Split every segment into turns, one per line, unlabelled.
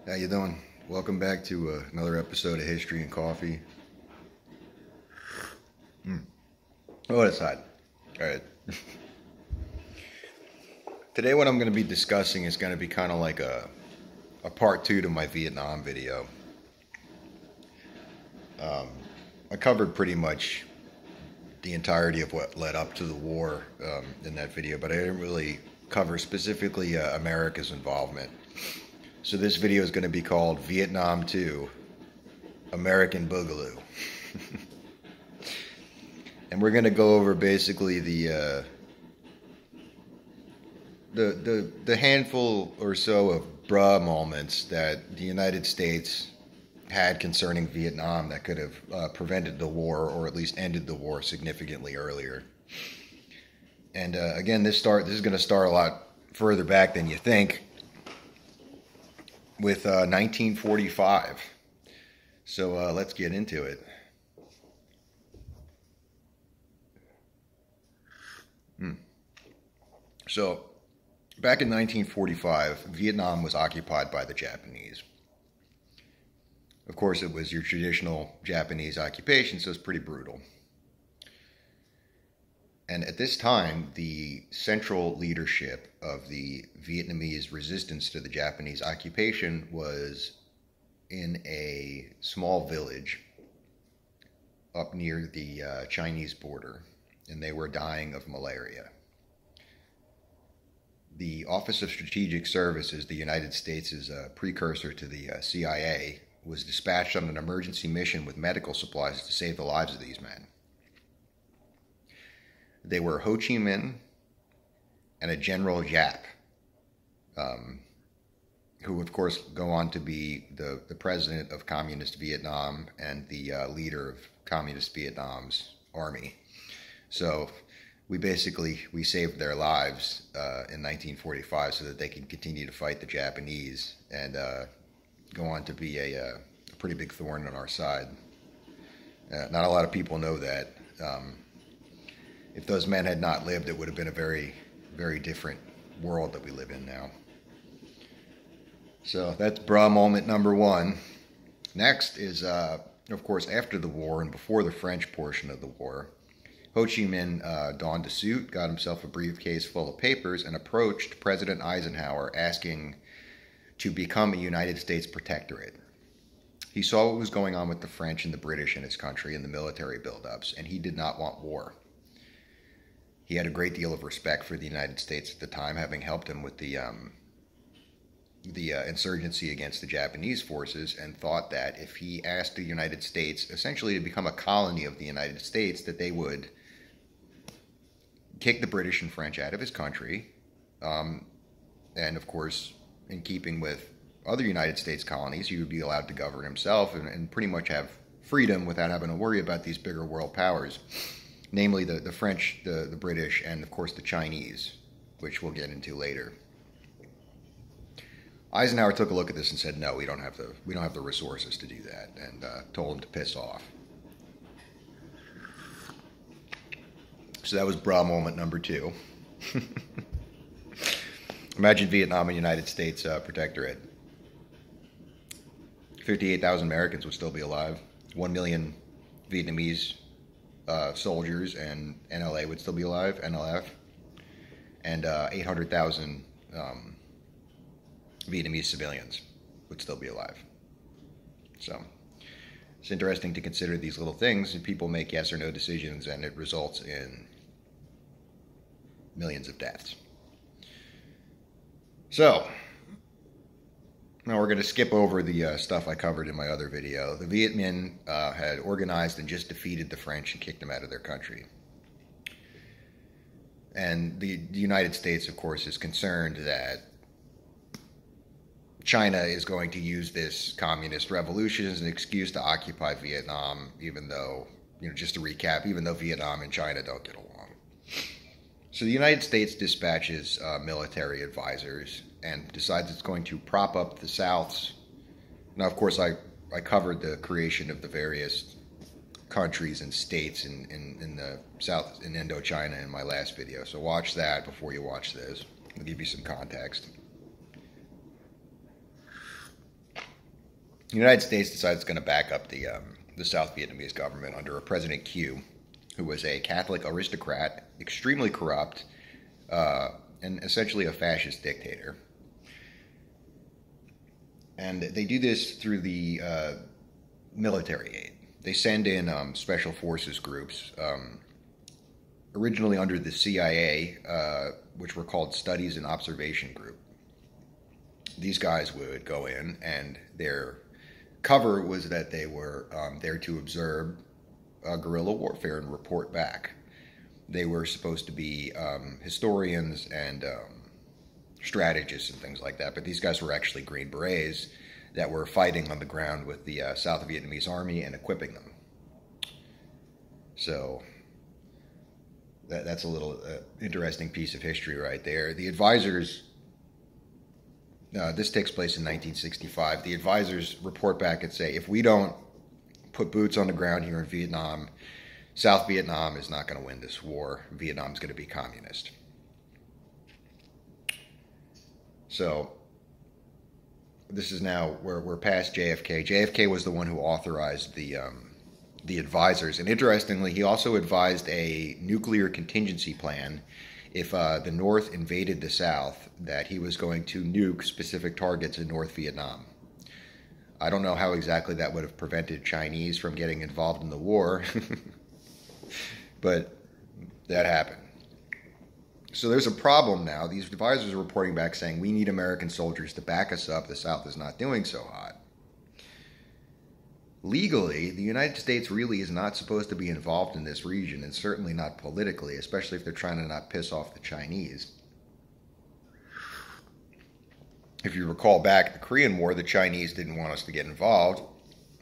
How you doing? Welcome back to another episode of History and Coffee. Oh, it's hot. All right. Today what I'm going to be discussing is going to be kind of like a part two to my Vietnam video. I covered pretty much the entirety of what led up to the war in that video, but I didn't really cover specifically America's involvement. So this video is going to be called Vietnam 2, American Boogaloo. And we're going to go over basically the handful or so of bruh moments that the United States had concerning Vietnam that could have prevented the war, or at least ended the war significantly earlier. And again, this is going to start a lot further back than you think, with 1945. So let's get into it. So back in 1945, Vietnam was occupied by the Japanese. Of course, it was your traditional Japanese occupation, so it's pretty brutal. And at this time, the central leadership of the Vietnamese resistance to the Japanese occupation was in a small village up near the Chinese border, and they were dying of malaria. The Office of Strategic Services, the United States' precursor to the CIA, was dispatched on an emergency mission with medical supplies to save the lives of these men. They were Ho Chi Minh and a General Giap, who of course go on to be the president of Communist Vietnam and the leader of Communist Vietnam's army. So we saved their lives in 1945 so that they could continue to fight the Japanese and go on to be a pretty big thorn on our side. Not a lot of people know that. If those men had not lived, it would have been a very, very different world that we live in now. So that's bruh moment number one. Next is, of course, after the war and before the French portion of the war, Ho Chi Minh donned a suit, got himself a briefcase full of papers, and approached President Eisenhower asking to become a United States protectorate. He saw what was going on with the French and the British in his country and the military buildups, and he did not want war. He had a great deal of respect for the United States at the time, having helped him with the insurgency against the Japanese forces, and thought that if he asked the United States essentially to become a colony of the United States, that they would kick the British and French out of his country, and of course, in keeping with other United States colonies, he would be allowed to govern himself and pretty much have freedom without having to worry about these bigger world powers. Namely the French, the British, and of course the Chinese, which we'll get into later. Eisenhower took a look at this and said, "No, we don't have the resources to do that," and told him to piss off. So that was bruh moment number two. Imagine Vietnam and United States protectorate. 58,000 Americans would still be alive. 1 million Vietnamese soldiers and NLA would still be alive, NLF, and 800,000 Vietnamese civilians would still be alive. So it's interesting to consider these little things, and people make yes or no decisions, and it results in millions of deaths. So now we're going to skip over the stuff I covered in my other video. The Viet Minh had organized and just defeated the French and kicked them out of their country. And the United States, of course, is concerned that China is going to use this communist revolution as an excuse to occupy Vietnam, even though, just to recap, even though Vietnam and China don't get along. So the United States dispatches military advisors and decides it's going to prop up the South's. Now, of course, I covered the creation of the various countries and states in the South, in Indochina, in my last video. So watch that before you watch this. I'll give you some context. the United States decides it's going to back up the South Vietnamese government under a President Q, who was a Catholic aristocrat, extremely corrupt, and essentially a fascist dictator. And they do this through the military aid. They send in special forces groups, originally under the CIA, which were called Studies and Observation Group. These guys would go in, and their cover was that they were there to observe guerrilla warfare and report back. They were supposed to be historians and strategists and things like that, but these guys were actually Green Berets that were fighting on the ground with the South Vietnamese army and equipping them. So that's a little interesting piece of history right there. The advisors, this takes place in 1965, the advisors report back and say, if we don't put boots on the ground here in Vietnam, South Vietnam is not going to win this war. Vietnam's going to be communist. So this is now, we're past JFK. JFK was the one who authorized the advisors. And interestingly, he also advised a nuclear contingency plan if the North invaded the South, that he was going to nuke specific targets in North Vietnam. I don't know how exactly that would have prevented Chinese from getting involved in the war, but that happened. So there's a problem now. These advisors are reporting back saying, we need American soldiers to back us up. The South is not doing so hot. Legally, the United States really is not supposed to be involved in this region, and certainly not politically, especially if they're trying to not piss off the Chinese. If you recall back the Korean War, the Chinese didn't want us to get involved,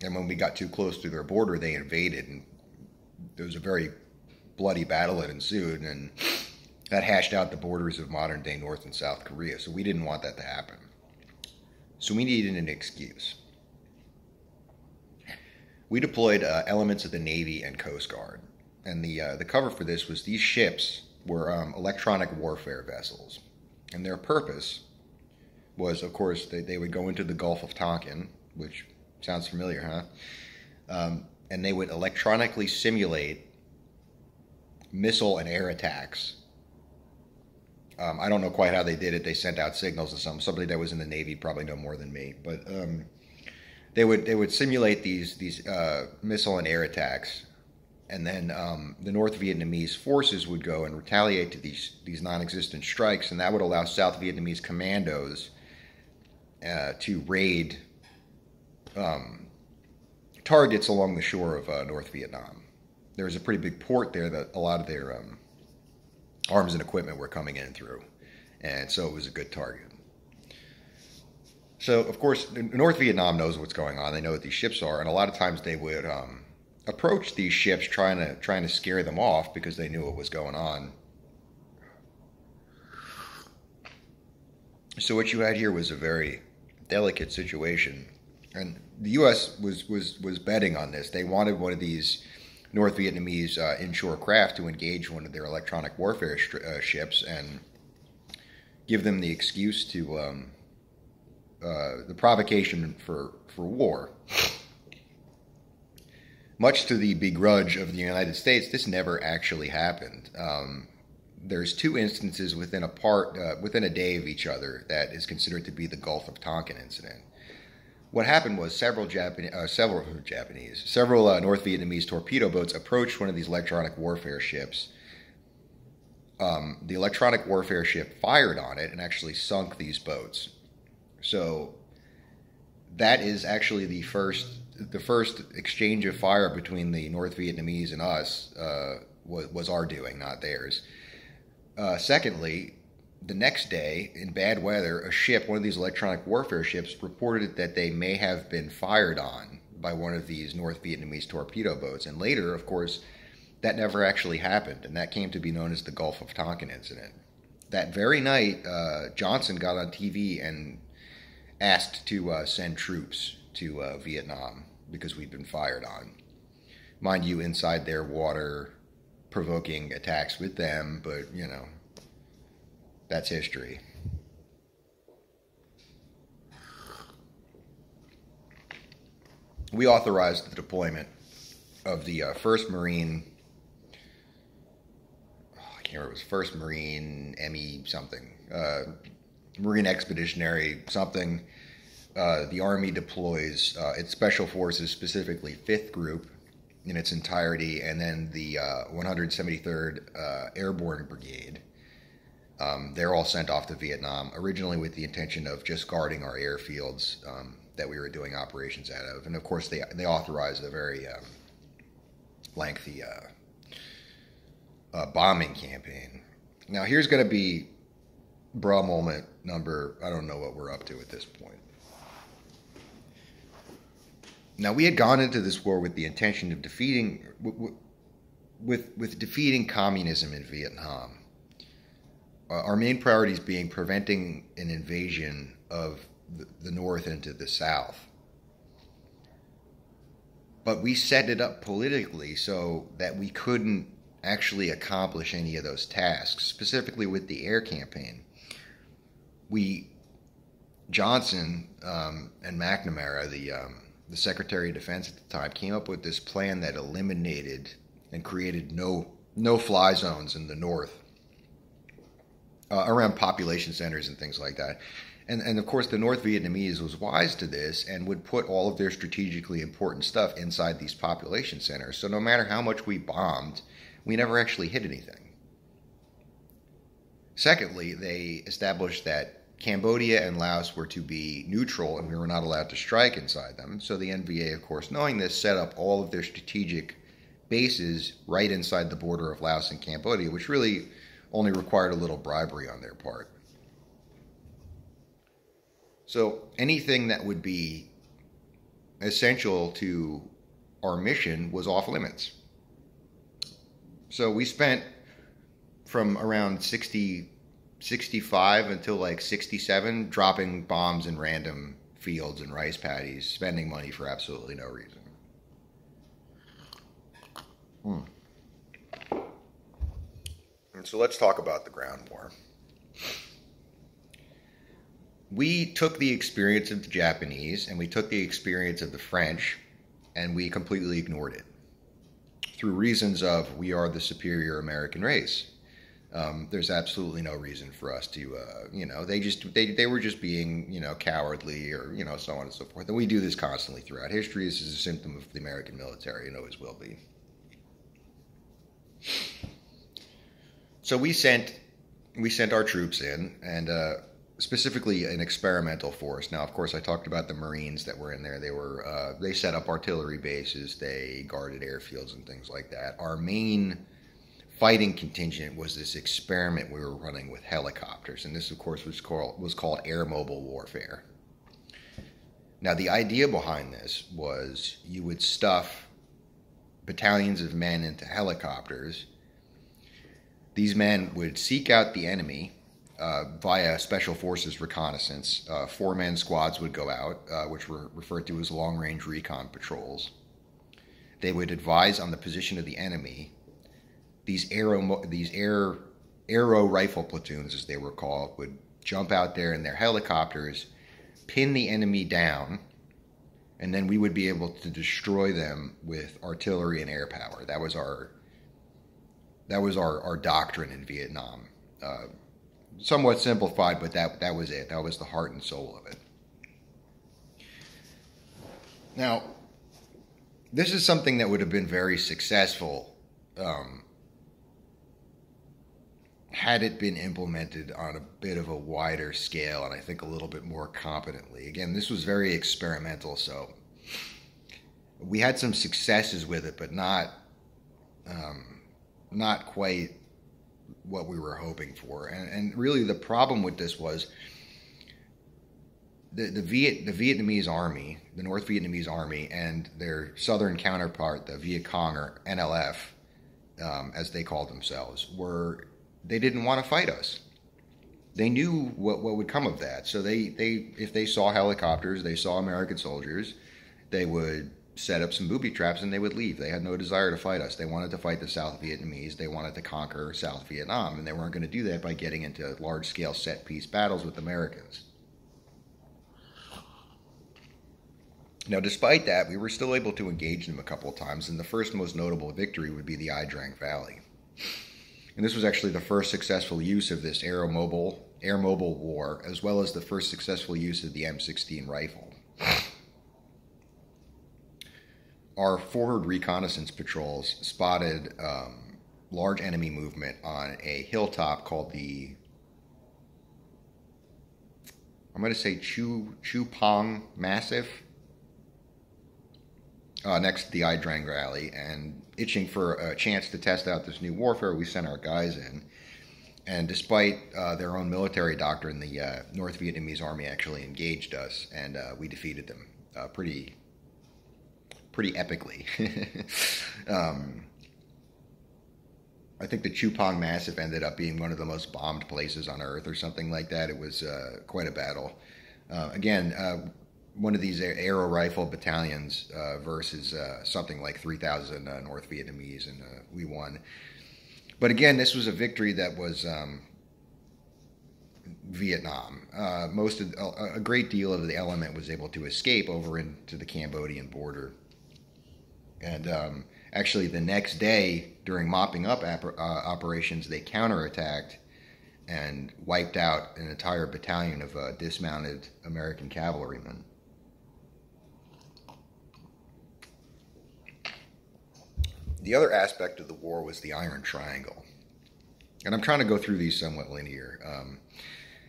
and when we got too close to their border, they invaded, and there was a very bloody battle that ensued, and that hashed out the borders of modern-day North and South Korea, so we didn't want that to happen. So we needed an excuse. We deployed elements of the Navy and Coast Guard, and the cover for this was these ships were electronic warfare vessels, and their purpose was, of course, they would go into the Gulf of Tonkin, which sounds familiar, huh? And they would electronically simulate missile and air attacks. I don't know quite how they did it. They sent out signals to somebody that was in the Navy probably know more than me, but they would simulate these missile and air attacks, and then the North Vietnamese forces would go and retaliate to these non-existent strikes, and that would allow South Vietnamese commandos to raid targets along the shore of North Vietnam. There was a pretty big port there that a lot of their arms and equipment were coming in through, and so it was a good target. So, of course, North Vietnam knows what's going on. They know what these ships are, and a lot of times they would approach these ships trying to scare them off because they knew what was going on. So what you had here was a very delicate situation, and the U.S. was betting on this. They wanted one of these North Vietnamese inshore craft to engage one of their electronic warfare ships and give them the excuse to the provocation for war. Much to the begrudge of the United States, this never actually happened. There's two instances within a day of each other that is considered to be the Gulf of Tonkin incident. What happened was several North Vietnamese torpedo boats approached one of these electronic warfare ships. The electronic warfare ship fired on it and actually sunk these boats. So that is actually the first exchange of fire between the North Vietnamese and us was our doing, not theirs. Secondly, the next day, in bad weather, a ship, one of these electronic warfare ships, reported that they may have been fired on by one of these North Vietnamese torpedo boats. And later, of course, that never actually happened, and that came to be known as the Gulf of Tonkin incident. That very night, Johnson got on TV and asked to send troops to Vietnam because we'd been fired on. Mind you, inside their water, provoking attacks with them, but, you know, that's history. we authorized the deployment of the first Marine, I can't remember, it was first Marine ME something, Marine Expeditionary something. The Army deploys its Special Forces, specifically 5th Group in its entirety, and then the 173rd Airborne Brigade. They're all sent off to Vietnam, originally with the intention of just guarding our airfields that we were doing operations out of. And of course, they authorized a very lengthy bombing campaign. Now, here's going to be bra moment number, I don't know what we're up to at this point. Now, we had gone into this war with the intention of defeating, with defeating communism in Vietnam. Our main priorities being preventing an invasion of the North into the South. But we set it up politically so that we couldn't actually accomplish any of those tasks, specifically with the air campaign. Johnson and McNamara, the Secretary of Defense at the time, came up with this plan that eliminated and created no-fly zones in the North around population centers and things like that. And of course, the North Vietnamese was wise to this and would put all of their strategically important stuff inside these population centers. So no matter how much we bombed, we never actually hit anything. Secondly, they established that Cambodia and Laos were to be neutral and we were not allowed to strike inside them. So the NVA, of course, knowing this, set up all of their strategic bases right inside the border of Laos and Cambodia, which really only required a little bribery on their part. So anything that would be essential to our mission was off limits. So we spent from around 65 until like 67 dropping bombs in random fields and rice paddies, spending money for absolutely no reason. And so let's talk about the ground war. We took the experience of the Japanese and we took the experience of the French and we completely ignored it through reasons of we are the superior American race. There's absolutely no reason for us to, they were just being, cowardly or, so on and so forth. And we do this constantly throughout history. This is a symptom of the American military and always will be. So we sent our troops in, and specifically an experimental force. Now, of course, I talked about the Marines that were in there. They set up artillery bases, they guarded airfields and things like that. Our main fighting contingent was this experiment we were running with helicopters, and this, of course, was called air mobile warfare. Now, the idea behind this was you would stuff battalions of men into helicopters. These men would seek out the enemy via Special Forces reconnaissance. 4-man squads would go out, which were referred to as long-range recon patrols. They would advise on the position of the enemy. These aero rifle platoons, as they were called, would jump out there in their helicopters, pin the enemy down, and then we would be able to destroy them with artillery and air power. That was our doctrine in Vietnam. Somewhat simplified, but that was it. That was the heart and soul of it. Now, this is something that would have been very successful had it been implemented on a bit of a wider scale and I think a little bit more competently. Again, this was very experimental, so we had some successes with it, but not quite what we were hoping for. And really the problem with this was the Vietnamese army, the North Vietnamese army, and their southern counterpart, the Viet Cong or NLF, as they called themselves, they didn't want to fight us. They knew what would come of that. So if they saw helicopters, they saw American soldiers, they would set up some booby traps and they would leave. They had no desire to fight us. They wanted to fight the South Vietnamese. They wanted to conquer South Vietnam, and they weren't going to do that by getting into large-scale set-piece battles with Americans. Now, despite that, we were still able to engage them a couple of times, and the first most notable victory would be the Ia Drang Valley. And this was actually the first successful use of this air mobile war, as well as the first successful use of the M16 rifle. Our forward reconnaissance patrols spotted large enemy movement on a hilltop called the, I'm going to say Chu Pong Massif, next to the Ia Drang Valley, and itching for a chance to test out this new warfare, we sent our guys in. And despite their own military doctrine, the North Vietnamese army actually engaged us, and we defeated them pretty epically. I think the Chu Pong Massif ended up being one of the most bombed places on Earth or something like that. It was quite a battle. Again, one of these aero rifle battalions versus something like 3,000 North Vietnamese, and we won. But again, this was a victory that was Vietnam. A great deal of the element was able to escape over into the Cambodian border. And actually, the next day, during mopping up operations, they counterattacked and wiped out an entire battalion of dismounted American cavalrymen. The other aspect of the war was the Iron Triangle. And I'm trying to go through these somewhat linear.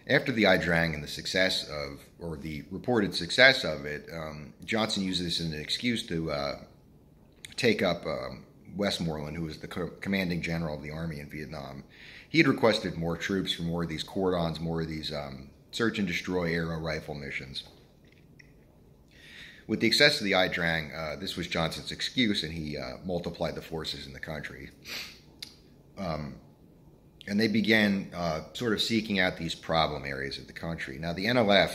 After the Ia Drang and the success of, or the reported success of it, Johnson used this as an excuse to take up Westmoreland, who was the commanding general of the army in Vietnam. He had requested more troops for more of these cordons, more of these search and destroy aero rifle missions. With the success of the Ia Drang, this was Johnson's excuse, and he multiplied the forces in the country. And they began sort of seeking out these problem areas of the country. Now, the NLF,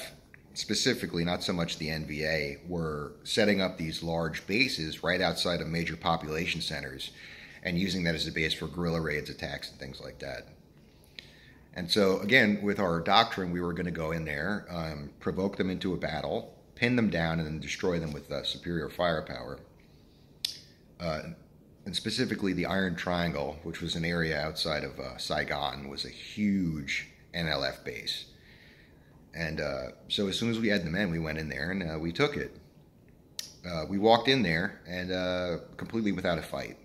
specifically, not so much the NVA, were setting up these large bases right outside of major population centers and using that as a base for guerrilla raids, attacks, and things like that. And so, again, with our doctrine, we were going to go in there, provoke them into a battle, pin them down, and then destroy them with superior firepower. And specifically, the Iron Triangle, which was an area outside of Saigon, was a huge NLF base. And so as soon as we had the men, we went in there and we took it. We walked in there and completely without a fight.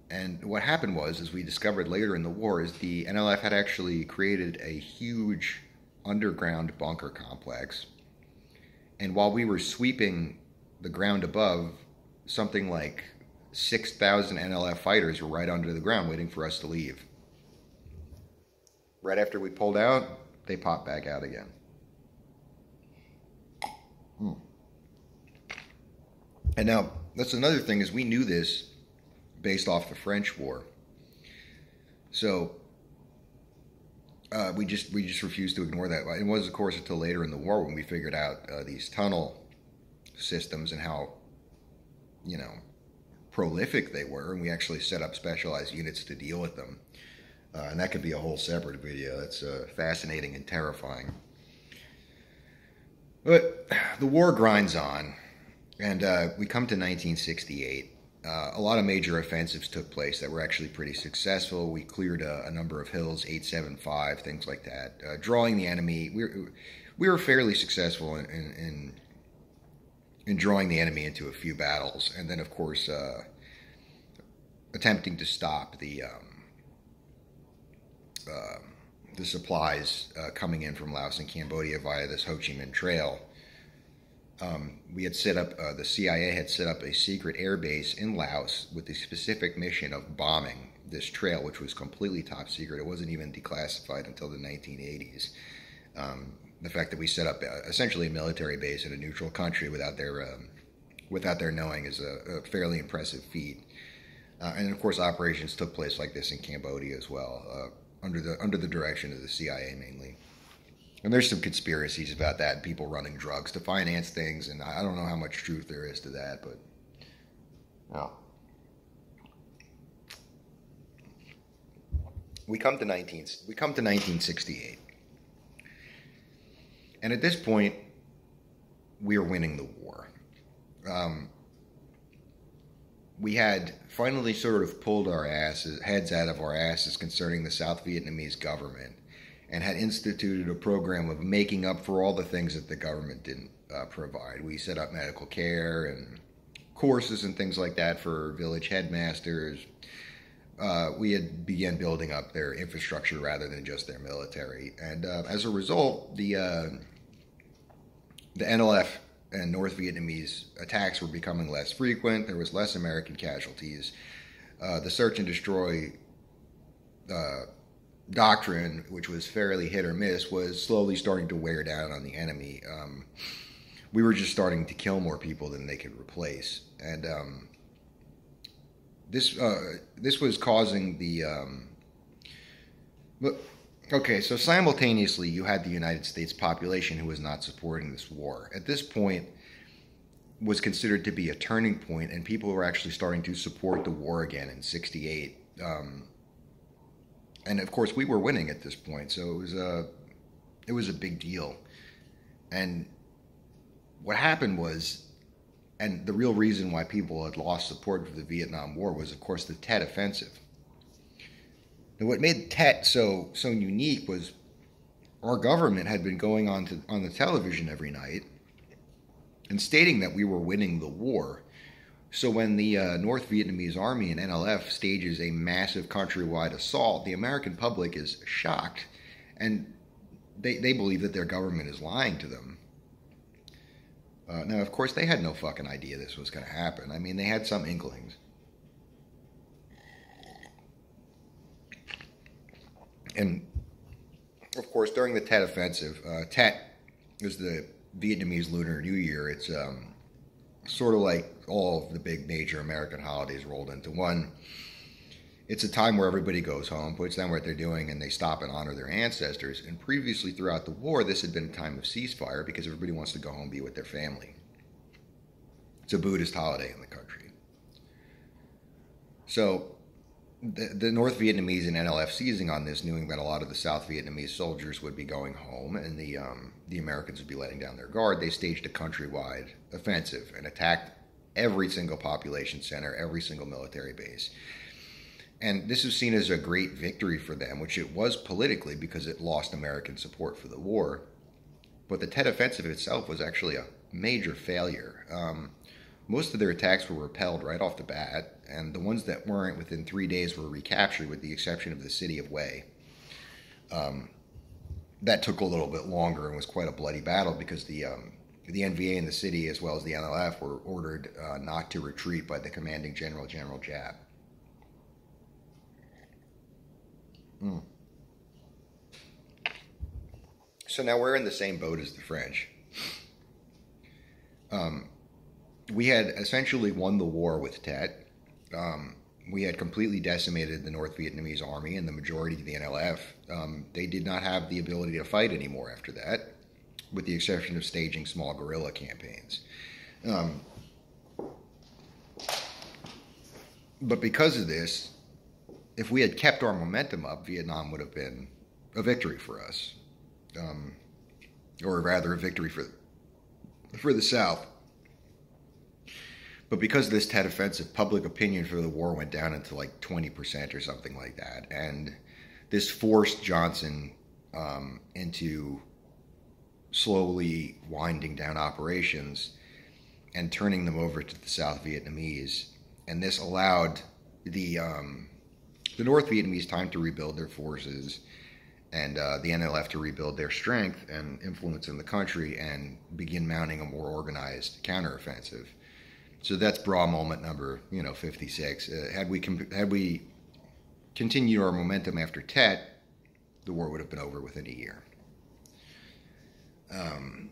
And what happened was, as we discovered later in the war, is the NLF had actually created a huge underground bunker complex. And while we were sweeping the ground above, something like 6,000 NLF fighters were right under the ground waiting for us to leave. Right after we pulled out, they popped back out again. And now, that's another thing, is we knew this based off the French War. So we just refused to ignore that. It was, of course, until later in the war when we figured out these tunnel systems and how, prolific they were, and we actually set up specialized units to deal with them. And that could be a whole separate video. That's fascinating and terrifying. But the war grinds on, and we come to 1968. A lot of major offensives took place that were actually pretty successful. We cleared a number of hills, 875, things like that. Drawing the enemy, we were fairly successful in drawing the enemy into a few battles, and then, of course, attempting to stop the supplies coming in from Laos and Cambodia via this Ho Chi Minh Trail. We had set up, the CIA had set up a secret air base in Laos with the specific mission of bombing this trail, which was completely top secret. It wasn't even declassified until the 1980s. The fact that we set up essentially a military base in a neutral country without their knowing is a fairly impressive feat. And of course, operations took place like this in Cambodia as well, under the direction of the CIA mainly. And there's some conspiracies about that, people running drugs to finance things, and I don't know how much truth there is to that, but well. We come to 1968. And at this point, we were winning the war. We had finally sort of pulled our heads out of our asses concerning the South Vietnamese government, and had instituted a program of making up for all the things that the government didn't provide. We set up medical care and courses and things like that for village headmasters. We had began building up their infrastructure rather than just their military, and as a result, the NLF and North Vietnamese attacks were becoming less frequent. There was less American casualties. The search and destroy doctrine, which was fairly hit or miss, was slowly starting to wear down on the enemy. We were just starting to kill more people than they could replace, and this was causing the. Okay, so simultaneously, you had the United States population who was not supporting this war. At this point, was considered to be a turning point, and people were actually starting to support the war again in '68. And of course, we were winning at this point, so it was a big deal. And what happened was, and the real reason why people had lost support for the Vietnam War was, of course, the Tet Offensive. And what made Tet so unique was our government had been going on the television every night and stating that we were winning the war. So when the North Vietnamese Army and NLF stages a massive countrywide assault, the American public is shocked, and they believe that their government is lying to them. Now, of course, they had no fucking idea this was going to happen. I mean, they had some inklings. And, of course, during the Tet Offensive, Tet is the Vietnamese Lunar New Year. It's sort of like all of the big major American holidays rolled into one. It's a time where everybody goes home, puts down what they're doing, and they stop and honor their ancestors. And previously, throughout the war, this had been a time of ceasefire because everybody wants to go home and be with their family. It's a Buddhist holiday in the country. So the North Vietnamese and NLF seizing on this, knowing that a lot of the South Vietnamese soldiers would be going home and the Americans would be letting down their guard, they staged a countrywide offensive and attacked every single population center, every single military base. And this is seen as a great victory for them, which it was politically because it lost American support for the war. But the Tet Offensive itself was actually a major failure. Most of their attacks were repelled right off the bat, and the ones that weren't within 3 days were recaptured with the exception of the city of Hue. That took a little bit longer and was quite a bloody battle because the NVA in the city as well as the NLF were ordered not to retreat by the commanding general, General Giap. So now we're in the same boat as the French. We had essentially won the war with Tet. We had completely decimated the North Vietnamese army and the majority of the NLF. They did not have the ability to fight anymore after that, with the exception of staging small guerrilla campaigns. But because of this, if we had kept our momentum up, Vietnam would have been a victory for us. Or rather, a victory for the South. But because of this Tet Offensive, public opinion for the war went down into like 20% or something like that. And this forced Johnson into slowly winding down operations and turning them over to the South Vietnamese. And this allowed the North Vietnamese time to rebuild their forces and the NLF to rebuild their strength and influence in the country and begin mounting a more organized counteroffensive. So that's bra moment number 56. Had we continued our momentum after Tet, the war would have been over within a year. And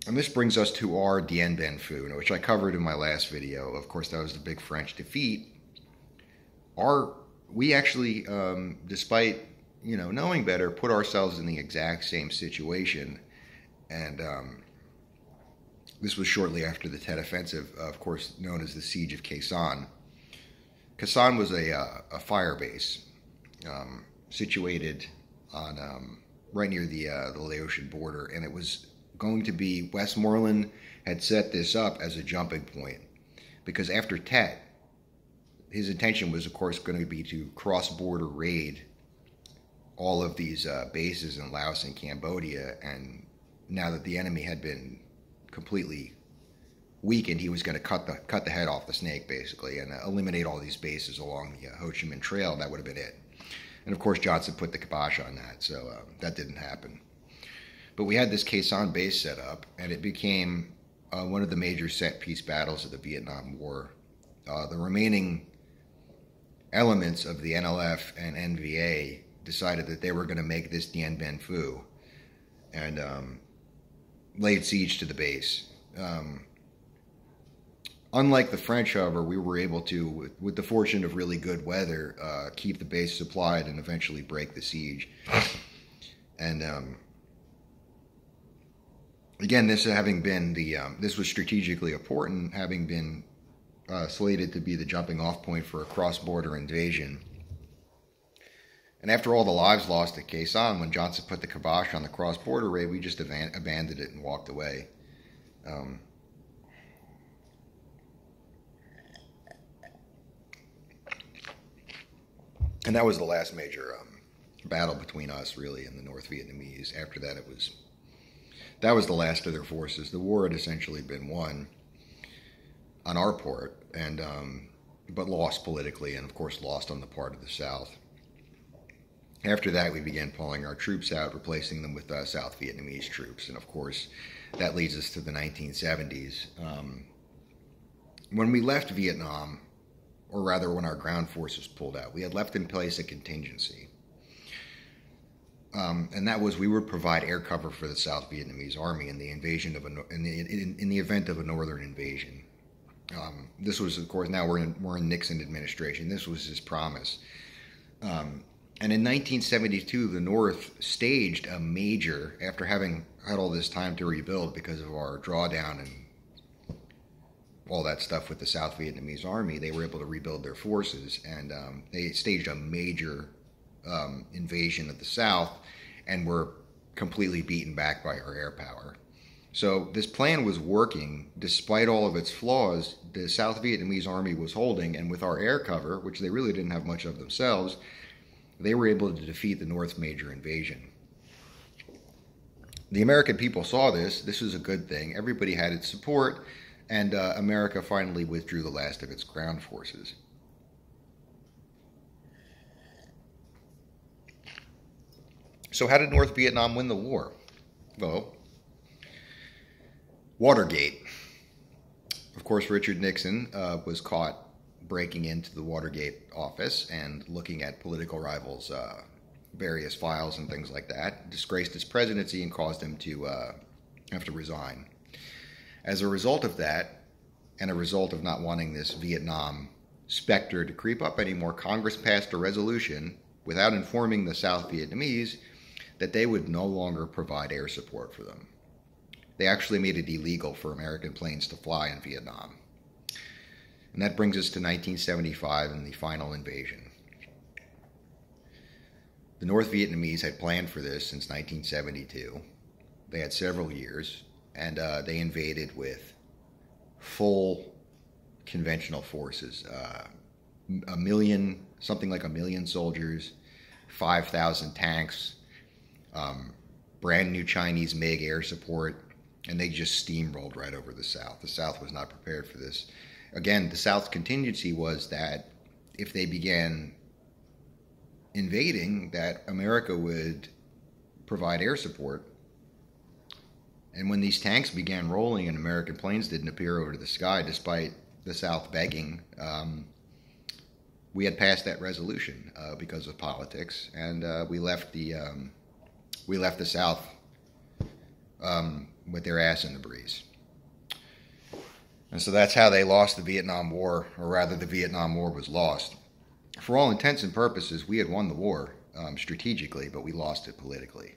this brings us to our Dien Bien Phu, which I covered in my last video. Of course, that was the big French defeat. We actually, despite knowing better, put ourselves in the exact same situation, and this was shortly after the Tet Offensive, of course, known as the Siege of Khe Sanh. Khe Sanh was a fire base situated on right near the Laotian border, and it was going to be, Westmoreland had set this up as a jumping point, because after Tet, his intention was, of course, going to be to cross-border raid all of these bases in Laos and Cambodia, and now that the enemy had been completely weakened, he was going to cut the head off the snake, basically, and eliminate all these bases along the Ho Chi Minh Trail. That would have been it. And of course, Johnson put the kibosh on that, so that didn't happen. But we had this Khe Sanh base set up, and it became one of the major set-piece battles of the Vietnam War. The remaining elements of the NLF and NVA decided that they were going to make this Dien Bien Phu, and laid siege to the base. Unlike the French, however, we were able to, with the fortune of really good weather, keep the base supplied and eventually break the siege. And again, this having been this was strategically important, having been slated to be the jumping off point for a cross-border invasion. And after all the lives lost at Khe Sanh, when Johnson put the kibosh on the cross-border raid, we just abandoned it and walked away. And that was the last major battle between us, really, and the North Vietnamese. After that, that was the last of their forces. The war had essentially been won on our part, and but lost politically, and of course lost on the part of the South. After that, we began pulling our troops out, replacing them with South Vietnamese troops, and of course that leads us to the 1970s. When we left Vietnam, or rather when our ground forces pulled out, we had left in place a contingency. And that was, we would provide air cover for the South Vietnamese army in the invasion of in the event of a northern invasion. This was, of course, now we're in Nixon administration. This was his promise. And in 1972, the North staged a major, after having had all this time to rebuild because of our drawdown and all that stuff with the South Vietnamese army, they were able to rebuild their forces, and they staged a major invasion of the South, and were completely beaten back by our air power. So this plan was working despite all of its flaws. The South Vietnamese army was holding, and with our air cover, which they really didn't have much of themselves, they were able to defeat the North's major invasion. The American people saw this. This was a good thing. Everybody had its support, and America finally withdrew the last of its ground forces. So how did North Vietnam win the war? Well, Watergate. Of course, Richard Nixon was caught breaking into the Watergate office and looking at political rivals' various files and things like that, disgraced his presidency and caused him to have to resign. As a result of that, and a result of not wanting this Vietnam specter to creep up anymore, Congress passed a resolution without informing the South Vietnamese that they would no longer provide air support for them. They actually made it illegal for American planes to fly in Vietnam. And that brings us to 1975 and the final invasion. The North Vietnamese had planned for this since 1972. They had several years, and they invaded with full conventional forces. Something like a million soldiers, 5,000 tanks, brand new Chinese MiG air support, and they just steamrolled right over the South. The South was not prepared for this. Again, the South's contingency was that if they began invading, that America would provide air support. And when these tanks began rolling and American planes didn't appear over the sky, despite the South begging, we had passed that resolution because of politics, and we left the South with their ass in the breeze. And so that's how they lost the Vietnam War, or rather the Vietnam War was lost. For all intents and purposes, we had won the war strategically, but we lost it politically.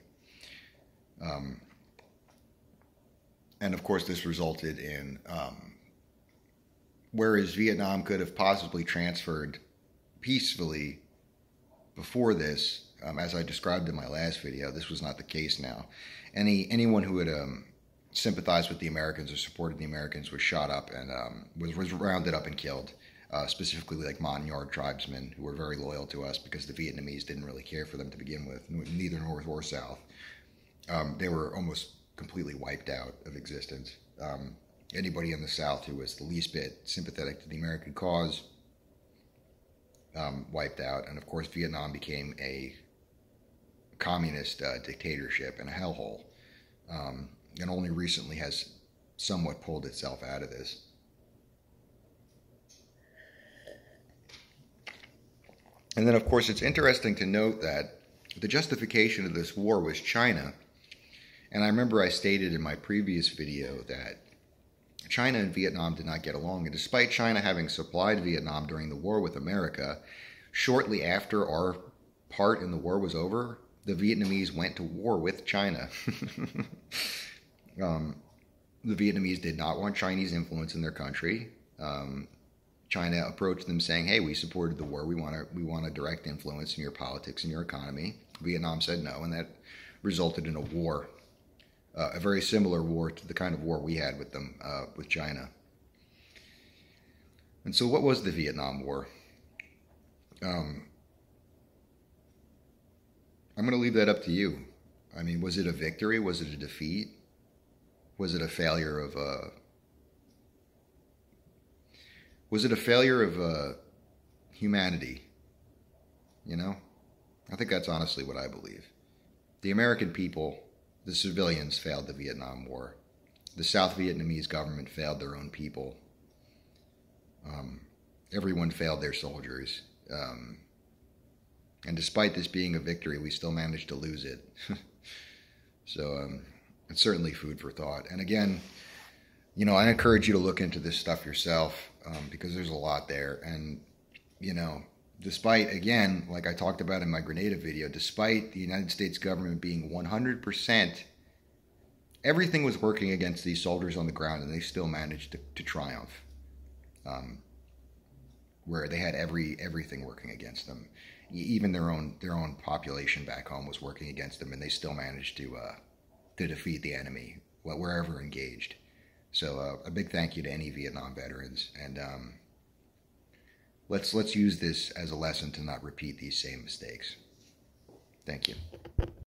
And of course this resulted in, whereas Vietnam could have possibly transferred peacefully before this, as I described in my last video, this was not the case now. Anyone who had sympathized with the Americans or supported the Americans was shot up and was rounded up and killed. Specifically like Montagnard tribesmen who were very loyal to us because the Vietnamese didn't really care for them to begin with, neither North or South. They were almost completely wiped out of existence. Anybody in the South who was the least bit sympathetic to the American cause, wiped out. And of course, Vietnam became a communist dictatorship and a hellhole. And only recently has somewhat pulled itself out of this. And then, of course, it's interesting to note that the justification of this war was China. And I remember I stated in my previous video that China and Vietnam did not get along. And despite China having supplied Vietnam during the war with America, shortly after our part in the war was over, the Vietnamese went to war with China. The Vietnamese did not want Chinese influence in their country. China approached them saying, hey, we supported the war. We want a direct influence in your politics and your economy. Vietnam said no, and that resulted in a war, a very similar war to the kind of war we had with them, with China. And so what was the Vietnam War? I'm going to leave that up to you. I mean, was it a victory? Was it a defeat? Was it a failure of humanity? You know? I think that's honestly what I believe. The American people, the civilians, failed the Vietnam War. The South Vietnamese government failed their own people. Everyone failed their soldiers. And despite this being a victory, we still managed to lose it. So it's certainly food for thought. And again, you know, I encourage you to look into this stuff yourself because there's a lot there. And, you know, despite, again, like I talked about in my Grenada video, despite the United States government being 100%, everything was working against these soldiers on the ground, and they still managed to triumph. Where they had everything working against them. Even their own population back home was working against them, and they still managed to defeat the enemy wherever engaged. So a big thank you to any Vietnam veterans, and let's use this as a lesson to not repeat these same mistakes. Thank you.